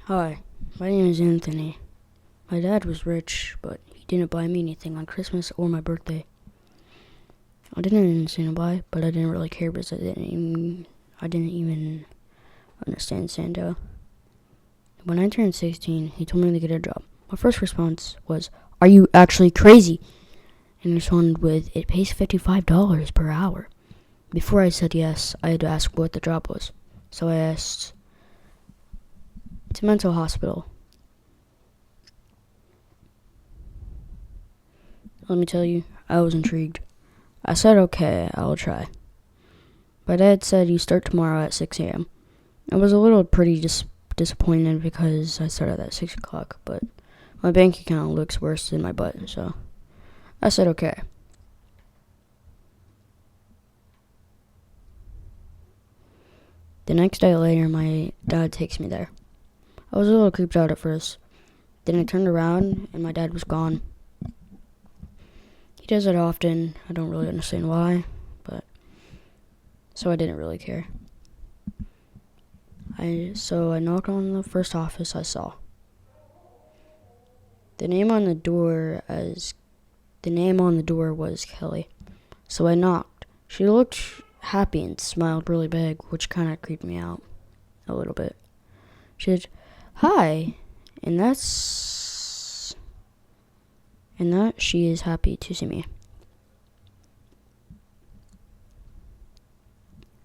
Hi, my name is Anthony. My dad was rich, but he didn't buy me anything on Christmas or my birthday. I didn't say no buy, but I didn't really care because I didn't even understand Santa. When I turned 16, he told me to get a job. My first response was, "Are you actually crazy?" And he responded with, "It pays $55 per hour." Before I said yes, I had to ask what the job was. So I asked, "It's a mental hospital." Let me tell you, I was intrigued. I said, "Okay, I'll try." My dad said, "You start tomorrow at 6 a.m. I was a little pretty disappointed because I started at 6 o'clock, but my bank account looks worse than my butt, so I said, "Okay." The next day later, my dad takes me there. I was a little creeped out at first. Then I turned around, and my dad was gone. He does it often. I don't really understand why, but so I didn't really care. So I knocked on the first office I saw. The name on the door was Kelly. So I knocked. She looked happy and smiled really big, which kind of creeped me out a little bit. She said, "Hi," and that she is happy to see me.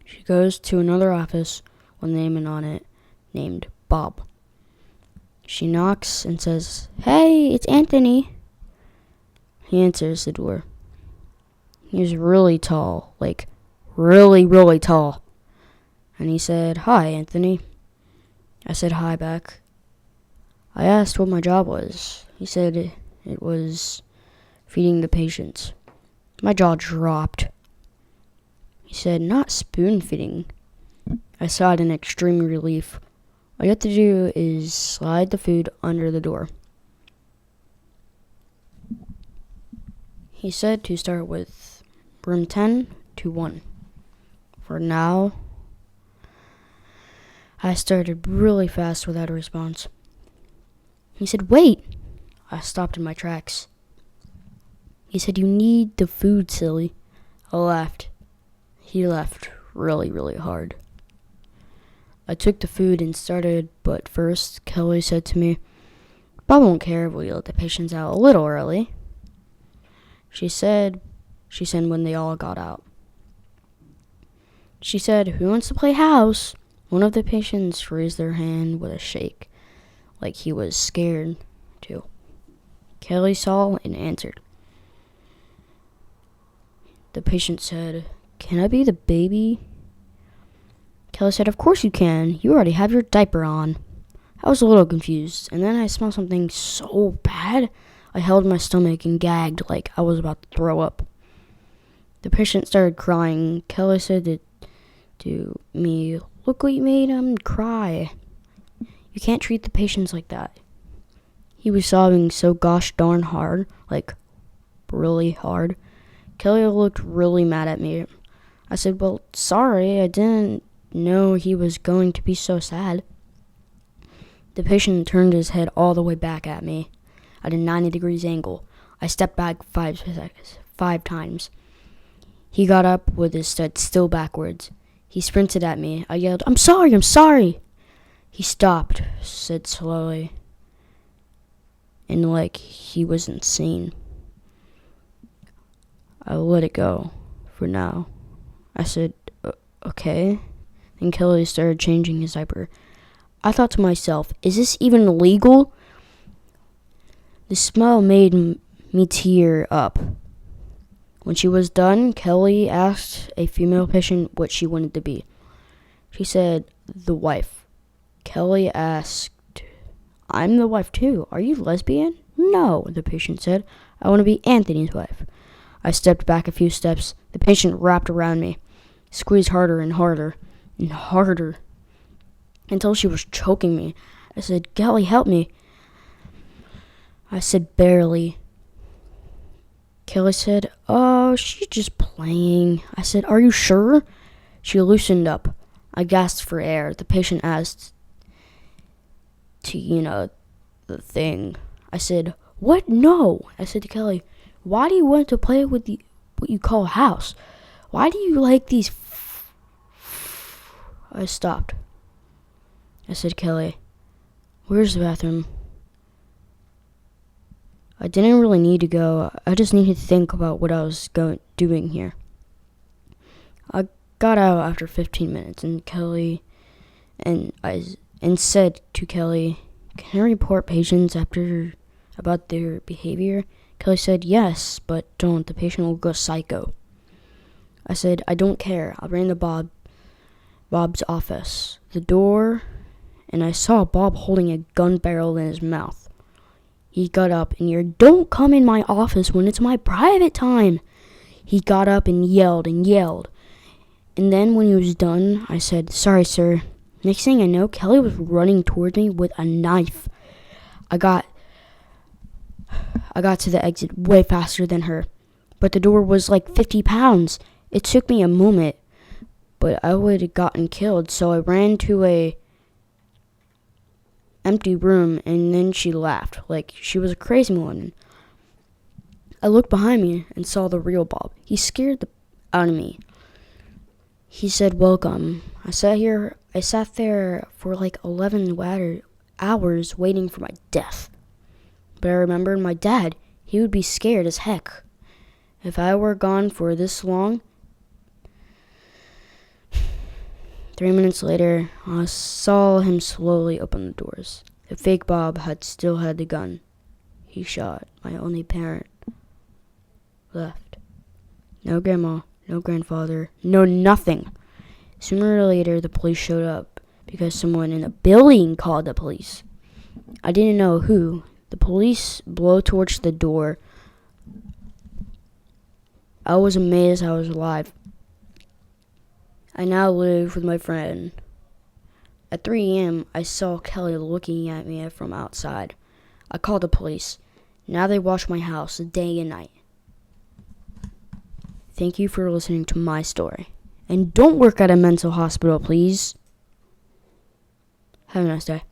She goes to another office with a name on it named Bob. She knocks and says, "Hey, it's Anthony." He answers the door. He was really tall, like really, really tall. And he said, "Hi, Anthony." I said hi back. I asked what my job was. He said it was feeding the patients. My jaw dropped. He said, "Not spoon feeding." I sighed in extreme relief. All you have to do is slide the food under the door. He said to start with room 10 to 1. For now, I started really fast without a response. He said, "Wait." I stopped in my tracks. He said, "You need the food, silly." I laughed. He laughed really, really hard. I took the food and started, but first, Kelly said to me, "Bob won't care if we let the patients out a little early." She said when they all got out. She said, "Who wants to play house?" One of the patients raised their hand with a shake, like he was scared too. Kelly saw and answered. The patient said, "Can I be the baby?" Kelly said, "Of course you can. You already have your diaper on." I was a little confused, and then I smelled something so bad, I held my stomach and gagged like I was about to throw up. The patient started crying. Kelly said to me, "Look what you made him cry. You can't treat the patients like that." He was sobbing so gosh darn hard, like really hard. Kelly looked really mad at me. I said, "Well, sorry, I didn't know he was going to be so sad." The patient turned his head all the way back at me at a 90 degrees angle. I stepped back 5 times. He got up with his head still backwards. He sprinted at me. I yelled, I'm sorry." He stopped, said slowly, and like he was insane. I let it go for now. I said, "Okay." And Kelly started changing his diaper. I thought to myself, is this even legal? The smell made me tear up. When she was done, Kelly asked a female patient what she wanted to be. She said, "The wife." Kelly asked, "I'm the wife too. Are you lesbian?" "No," the patient said. "I want to be Anthony's wife." I stepped back a few steps. The patient wrapped around me, squeezed harder and harder and harder until she was choking me. I said, "Kelly, help me." I said, "Barely." Kelly said, "Oh, she's just playing." I said, "Are you sure?" She loosened up. I gasped for air. The patient asked, to, the thing. I said, what? No. I said to Kelly, why do you want to play with what you call a house? Why do you like these? I stopped. I said, Kelly, where's the bathroom? I didn't really need to go. I just needed to think about what I was doing here. I got out after 15 minutes, and I said to Kelly, can I report patients about their behavior? Kelly said, yes, but don't. The patient will go psycho. I said, I don't care. I ran to Bob's office. The door, and I saw Bob holding a gun barrel in his mouth. He got up and yelled, don't come in my office when it's my private time. He got up and yelled. And then when he was done, I said, sorry, sir. Next thing I know, Kelly was running towards me with a knife. I got to the exit way faster than her, but the door was like 50 pounds. It took me a moment, but I would have gotten killed, so I ran to a empty room, and then she laughed like she was a crazy one. I looked behind me and saw the real Bob. He scared the out of me. He said, welcome. I sat there for like 11 hours waiting for my death. But I remembered my dad. He would be scared as heck if I were gone for this long. 3 minutes later, I saw him slowly open the doors. The fake Bob still had the gun. He shot my only parent. Left. No grandma, no grandfather, no nothing. Sooner or later, the police showed up because someone in the building called the police. I didn't know who. The police blowtorched the door. I was amazed I was alive. I now live with my friend. At 3 a.m., I saw Kelly looking at me from outside. I called the police. Now they watch my house day and night. Thank you for listening to my story. And don't work at a mental hospital, please. Have a nice day.